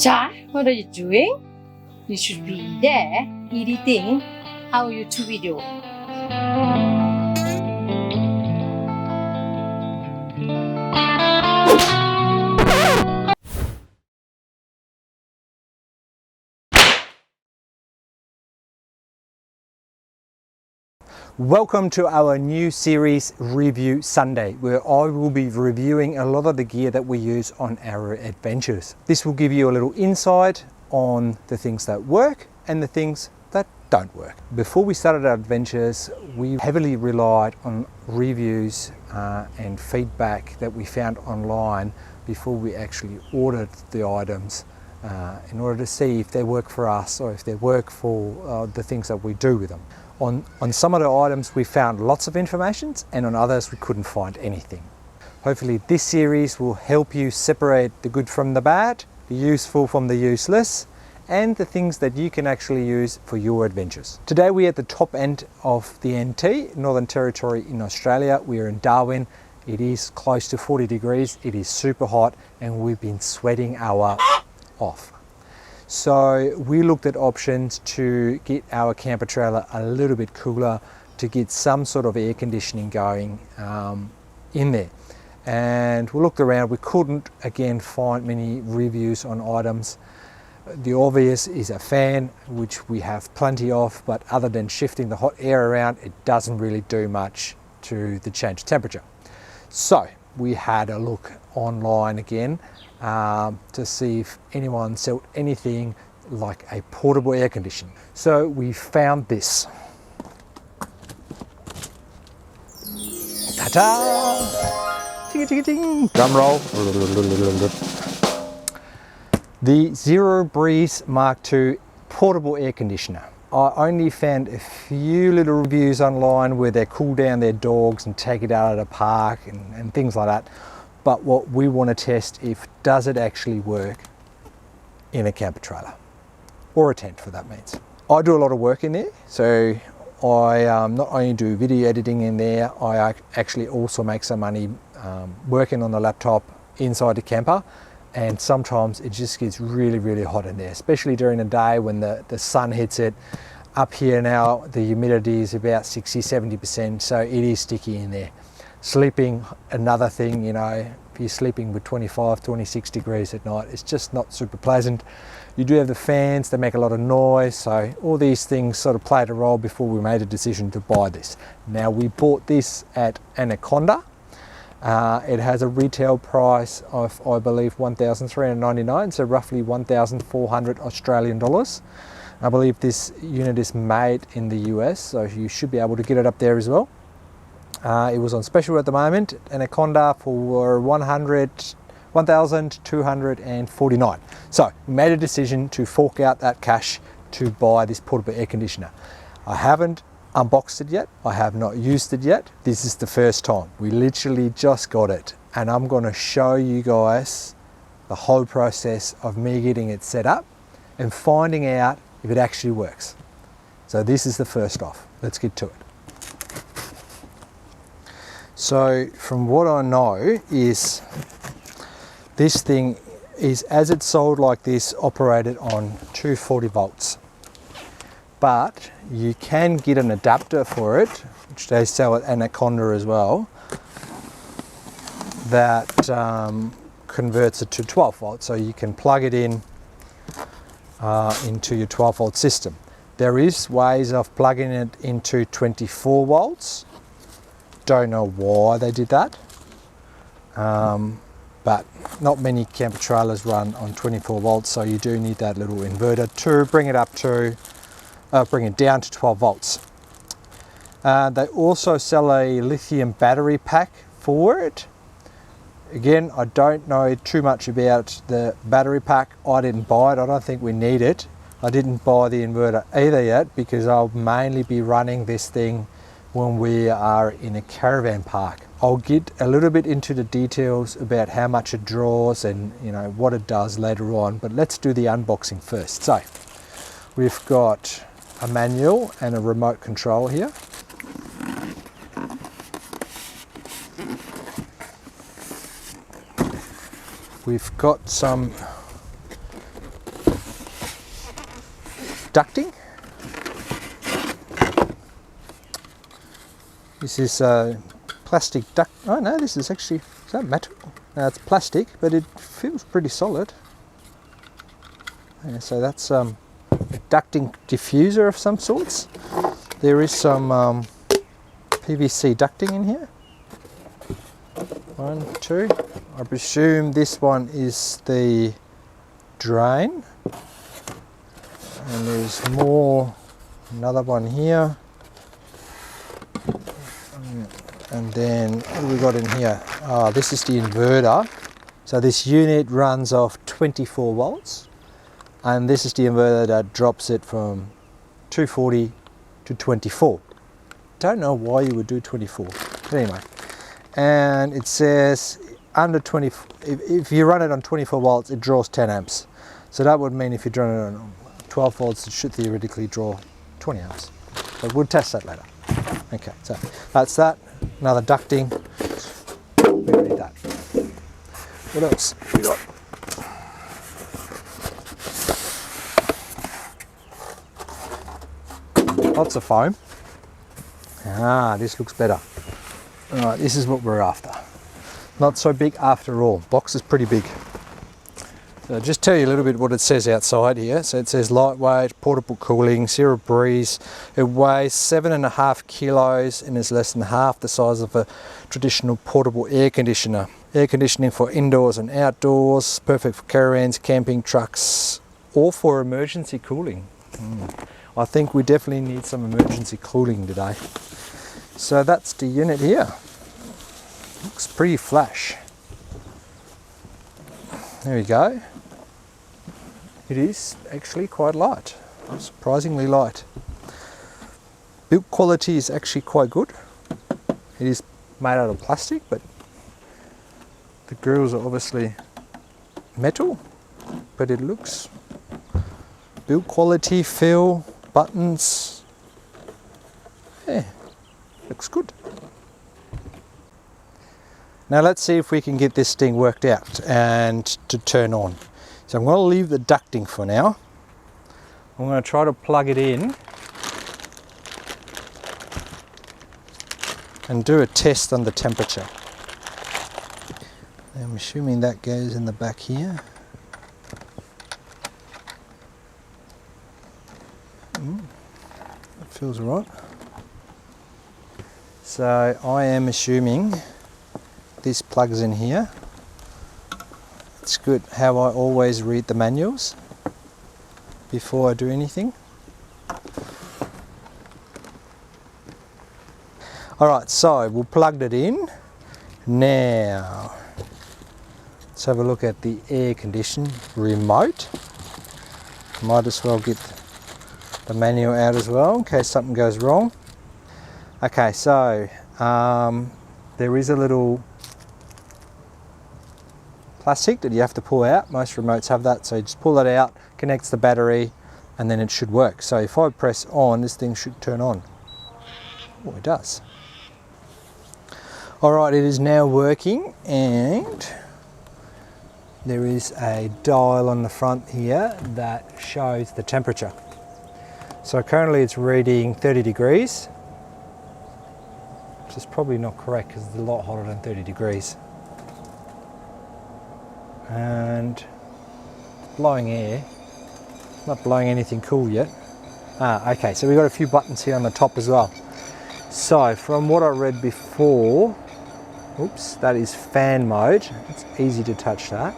Chad, what are you doing? You should be there editing our YouTube video. Welcome to our new series Review Sunday, where I will be reviewing a lot of the gear that we use on our adventures. This will give you a little insight on the things that work and the things that don't work. Before we started our adventures, we heavily relied on reviews and feedback that we found online before we actually ordered the items in order to see if they work for us or if they work for the things that we do with them. On some of the items we found lots of information, and on others we couldn't find anything. Hopefully this series will help you separate the good from the bad, the useful from the useless, and the things that you can actually use for your adventures. Today we're at the top end of the NT, Northern Territory in Australia. We're in Darwin. It is close to 40 degrees, it is super hot, and we've been sweating our off. So we looked at options to get our camper trailer a little bit cooler, to get some sort of air conditioning going in there. And we looked around, we couldn't again find many reviews on items. The obvious is a fan, which we have plenty of, but other than shifting the hot air around, it doesn't really do much to the change of temperature. So we had a look online again to see if anyone sold anything like a portable air conditioner. So we found this. Ta-da! Ting-a-ting-a-ting. Drum roll. The Zero Breeze Mark II portable air conditioner. I only found a few little reviews online where they cool down their dogs and take it out of the park and things like that. But what we want to test if does it actually work in a camper trailer or a tent, for that means. I do a lot of work in there, so I not only do video editing in there, I actually also make some money working on the laptop inside the camper. And sometimes it just gets really hot in there, especially during the day when the sun hits it. Up here now, the humidity is about 60-70%, so it is sticky in there. Sleeping, another thing, you know, if you're sleeping with 25-26 degrees at night, it's just not super pleasant. You do have the fans, they make a lot of noise, so all these things sort of played a role before we made a decision to buy this. Now, we bought this at Anaconda. It has a retail price of, I believe, $1,399, so roughly 1,400 Australian dollars. I believe this unit is made in the US, so you should be able to get it up there as well. It was on special at the moment, Anaconda for $1,249. So we made a decision to fork out that cash to buy this portable air conditioner. I haven't unboxed it yet. I have not used it yet. This is the first time. We literally just got it, and I'm going to show you guys the whole process of me getting it set up and finding out if it actually works. So this is the first off. Let's get to it. So from what I know is this thing is, as it's sold like this, operated on 240 volts. But you can get an adapter for it, which they sell at Anaconda as well, that converts it to 12 volts. So you can plug it in into your 12 volt system. There is ways of plugging it into 24 volts. Don't know why they did that, but not many camper trailers run on 24 volts, so you do need that little inverter to bring it up to bring it down to 12 volts. They also sell a lithium battery pack for it. Again, I don't know too much about the battery pack. I didn't buy it. I don't think we need it. I didn't buy the inverter either yet, because I'll mainly be running this thing when we are in a caravan park. I'll get a little bit into the details about how much it draws and, you know, what it does later on, but let's do the unboxing first. So we've got a manual and a remote control here. We've got some ducting. This is plastic duct. Oh no, this is actually, is that metal? No, it's plastic, but it feels pretty solid. Yeah, so that's a ducting diffuser of some sorts. There is some PVC ducting in here. 1, 2. I presume this one is the drain. And there's more, another one here. And then what have we got in here? This is the inverter. So this unit runs off 24 volts. And this is the inverter that drops it from 240 to 24. Don't know why you would do 24. But anyway. And it says under 20, if you run it on 24 volts, it draws 10 amps. So that would mean if you run it on 12 volts, it should theoretically draw 20 amps. But we'll test that later. Okay, so that's that. Another ducting. We already did that. What else we got? Lots of foam. This looks better. Alright, this is what we're after. Not so big after all. Box is pretty big. So I'll just tell you a little bit what it says outside here. So it says lightweight, portable cooling, zero breeze. It weighs 7.5 kilos and is less than half the size of a traditional portable air conditioner. Air conditioning for indoors and outdoors, perfect for caravans, camping, trucks, or for emergency cooling. I think we definitely need some emergency cooling today. So that's the unit here. Looks pretty flash. There we go. It is actually quite light, surprisingly light. Build quality is actually quite good. It is made out of plastic, but the grills are obviously metal, but it looks, build quality, feel, buttons, yeah, looks good. Now let's see if we can get this thing worked out and to turn on. So I'm going to leave the ducting for now. I'm going to try to plug it in and do a test on the temperature. I'm assuming that goes in the back here. That feels right. So I am assuming this plugs in here. It's good how I always read the manuals before I do anything. Alright, so we'll plug it in. Now, let's have a look at the air condition remote. Might as well get the manual out as well in case something goes wrong. Okay, so there is a little plastic that you have to pull out. Most remotes have that, so you just pull that out, connects the battery, and then it should work. So if I press on, this thing should turn on. Oh, it does. Alright, it is now working, and there is a dial on the front here that shows the temperature. So currently it's reading 30 degrees, which is probably not correct because it's a lot hotter than 30 degrees. And blowing air, not blowing anything cool yet. Okay, so we've got a few buttons here on the top as well. So from what I read before, oops, that is fan mode. It's easy to touch that.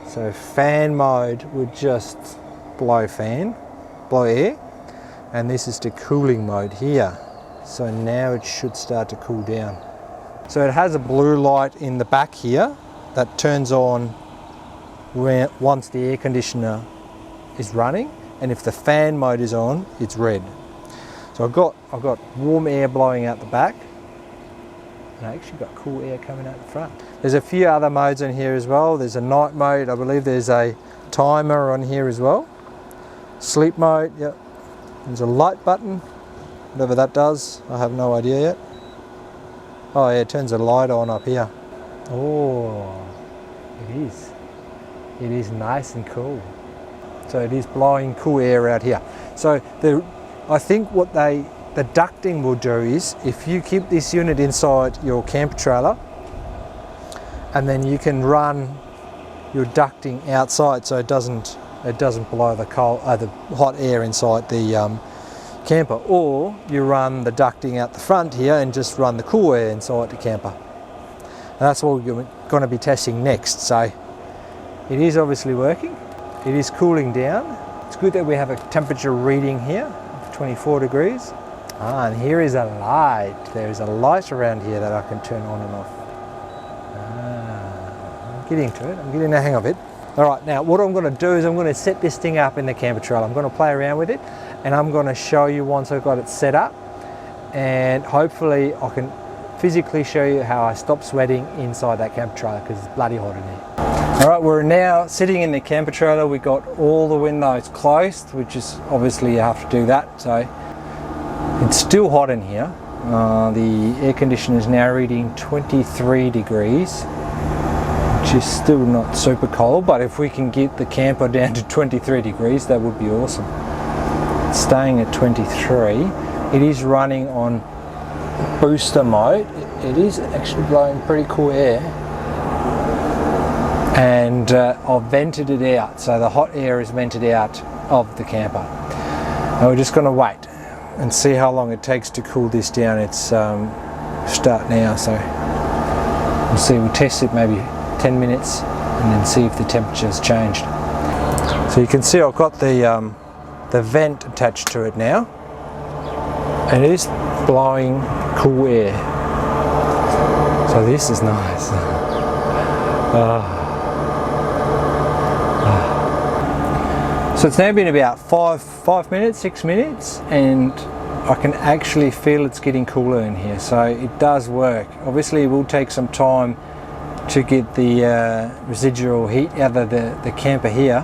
So fan mode would just blow air, and this is the cooling mode here. So now it should start to cool down. So it has a blue light in the back here that turns on once the air conditioner is running, and if the fan mode is on, it's red. So I've got warm air blowing out the back, and I actually got cool air coming out the front. There's a few other modes in here as well. There's a night mode. I believe there's a timer on here as well. Sleep mode, yep. There's a light button, whatever that does, I have no idea yet. Oh yeah, it turns the light on up here. Oh, it is. It is nice and cool. So it is blowing cool air out here. So I think what the ducting will do is, if you keep this unit inside your camper trailer, and then you can run your ducting outside, so it doesn't blow the hot air inside the camper, or you run the ducting out the front here and just run the cool air inside the camper. And that's what we're going to be testing next. So it is obviously working. It is cooling down. It's good that we have a temperature reading here of 24 degrees. And here is a light. There is a light around here that I can turn on and off. I'm getting to it. I'm getting the hang of it. All right, now what I'm going to do is I'm going to set this thing up in the camper trailer. I'm going to play around with it, and I'm going to show you once I've got it set up, and hopefully I can physically show you how I stop sweating inside that camper trailer, because it's bloody hot in here. All right, we're now sitting in the camper trailer. We've got all the windows closed, which is obviously you have to do that. So it's still hot in here. The air conditioner is now reading 23 degrees, which is still not super cold, but if we can get the camper down to 23 degrees, that would be awesome. It's staying at 23. It is running on booster mode. It is actually blowing pretty cool air, and I've vented it out, so the hot air is vented out of the camper. And we're just going to wait and see how long it takes to cool this down. It's start now, so we'll see. We'll test it maybe 10 minutes and then see if the temperature's changed. So you can see I've got the vent attached to it now, and it is blowing cool air. So this is nice. So it's now been about 5 minutes, 6 minutes, and I can actually feel it's getting cooler in here. So it does work. Obviously it will take some time to get the residual heat out of the camper here,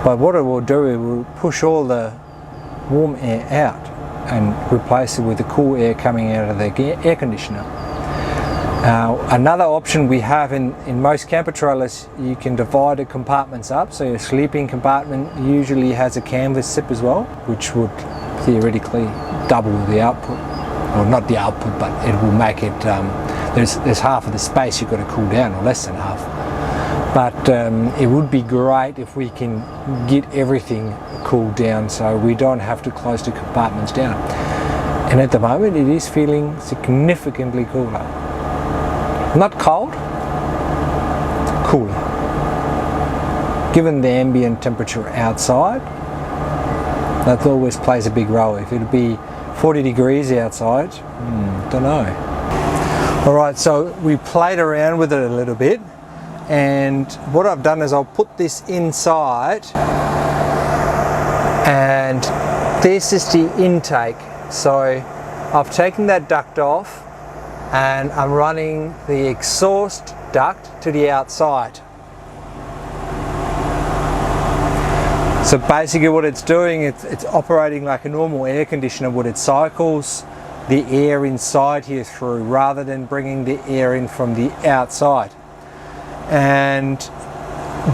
but what it will do, it will push all the warm air out and replace it with the cool air coming out of the air conditioner. Another option we have in most camper trailers, you can divide the compartments up. So your sleeping compartment usually has a canvas sip as well, which would theoretically double the output, or not the output, but it will make it, there's half of the space you've got to cool down, or less than half. But it would be great if we can get everything cooled down, so we don't have to close the compartments down. And at the moment it is feeling significantly cooler. Not cold, cooler. Given the ambient temperature outside, that always plays a big role. If it'd be 40 degrees outside, don't know. All right, so we played around with it a little bit, and what I've done is I'll put this inside, and this is the intake. So I've taken that duct off, and I'm running the exhaust duct to the outside. So basically what it's doing, it's operating like a normal air conditioner, would it cycles the air inside here through rather than bringing the air in from the outside. And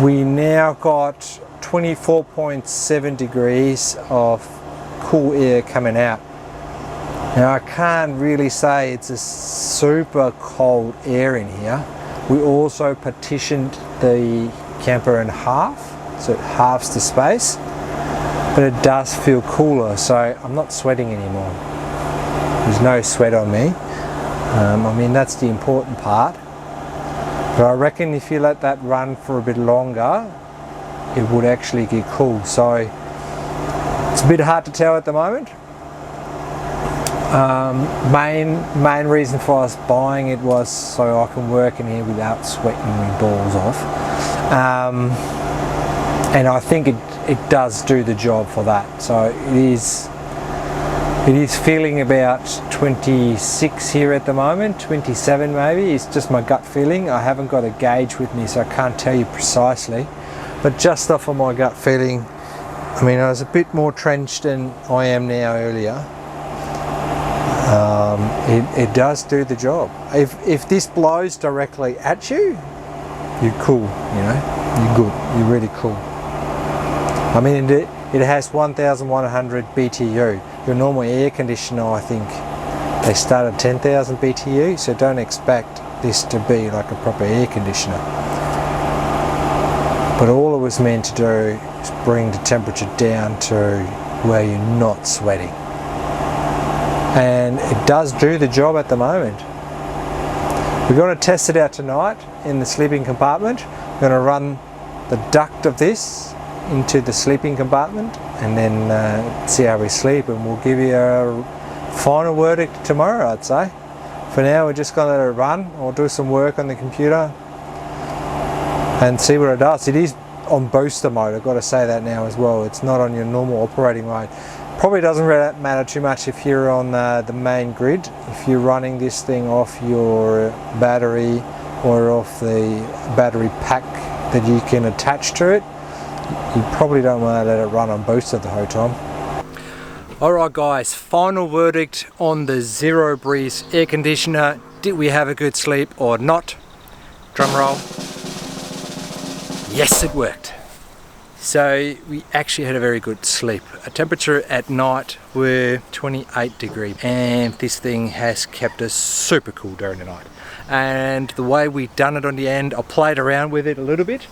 we now got 24.7 degrees of cool air coming out. Now I can't really say it's a super cold air in here. We also partitioned the camper in half, so it halves the space, but it does feel cooler, so I'm not sweating anymore. There's no sweat on me. I mean, that's the important part. But I reckon if you let that run for a bit longer, it would actually get cool. So it's a bit hard to tell at the moment. Main reason for us buying it was so I can work in here without sweating my balls off, and I think it does do the job for that. So it is feeling about 26 here at the moment, 27 maybe. It's just my gut feeling. I haven't got a gauge with me, so I can't tell you precisely, but just off of my gut feeling, I mean, I was a bit more trenched than I am now earlier. It does do the job. If this blows directly at you, you're cool, you know, you're good, you're really cool. I mean, it has 1100 BTU. Your normal air conditioner, I think, they start at 10,000 BTU, so don't expect this to be like a proper air conditioner. But all it was meant to do is bring the temperature down to where you're not sweating. And it does do the job at the moment. We're going to test it out tonight in the sleeping compartment. We're going to run the duct of this into the sleeping compartment and then see how we sleep, and we'll give you a final verdict tomorrow, I'd say. For now, we're just going to let it run or do some work on the computer and see what it does. It is on booster mode, I've got to say that now as well. It's not on your normal operating mode. Probably doesn't matter too much if you're on the main grid. If you're running this thing off your battery or off the battery pack that you can attach to it, you probably don't want to let it run on booster the whole time. Alright guys, final verdict on the Zero Breeze air conditioner. Did we have a good sleep or not? Drum roll. Yes, it worked. So we actually had a very good sleep. A temperature at night were 28 degrees, and this thing has kept us super cool during the night. And the way we done it on the end, I played around with it a little bit,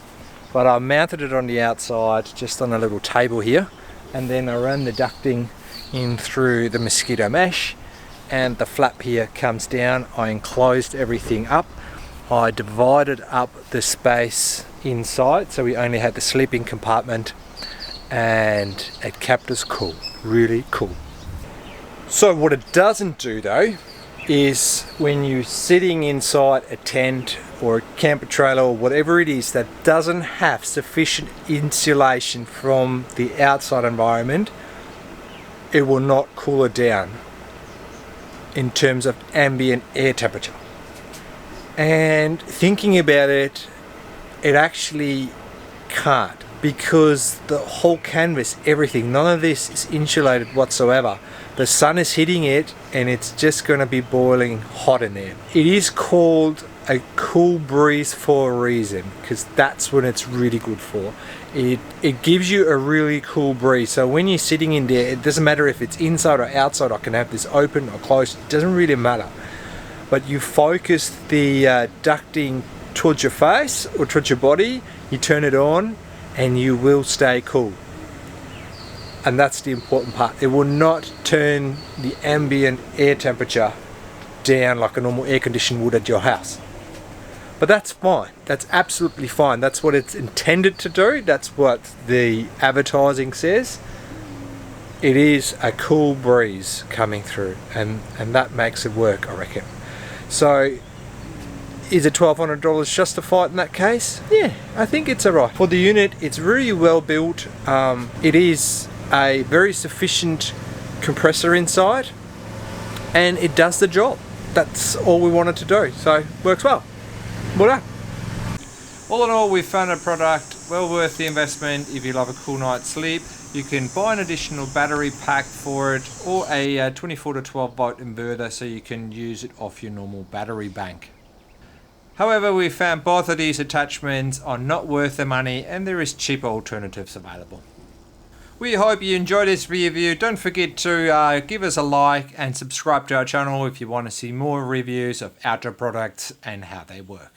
but I mounted it on the outside just on a little table here, and then I ran the ducting in through the mosquito mesh, and the flap here comes down. I enclosed everything up. I divided up the space inside, so we only had the sleeping compartment, and it kept us cool, really cool. So what it doesn't do though is when you're sitting inside a tent or a camper trailer or whatever it is that doesn't have sufficient insulation from the outside environment, it will not cool it down in terms of ambient air temperature. And thinking about it, it actually can't, because the whole canvas, everything, none of this is insulated whatsoever. The sun is hitting it and it's just going to be boiling hot in there. It is called a cool breeze for a reason, because that's what it's really good for. It gives you a really cool breeze. So when you're sitting in there, it doesn't matter if it's inside or outside. I can have this open or closed, it doesn't really matter. But you focus the ducting towards your face or towards your body, you turn it on and you will stay cool. And that's the important part. It will not turn the ambient air temperature down like a normal air conditioner would at your house. But that's fine. That's absolutely fine. That's what it's intended to do. That's what the advertising says. It is a cool breeze coming through, and that makes it work, I reckon. So is it $1,200 justified in that case? Yeah, I think it's alright. For the unit, it's really well built. It is a very sufficient compressor inside, and it does the job. That's all we wanted to do, so works well. Well done. All in all, we found a product well worth the investment if you love a cool night's sleep. You can buy an additional battery pack for it, or a 24 to 12 volt inverter so you can use it off your normal battery bank. However, we found both of these attachments are not worth the money, and there is cheaper alternatives available. We hope you enjoyed this review. Don't forget to give us a like and subscribe to our channel if you want to see more reviews of outdoor products and how they work.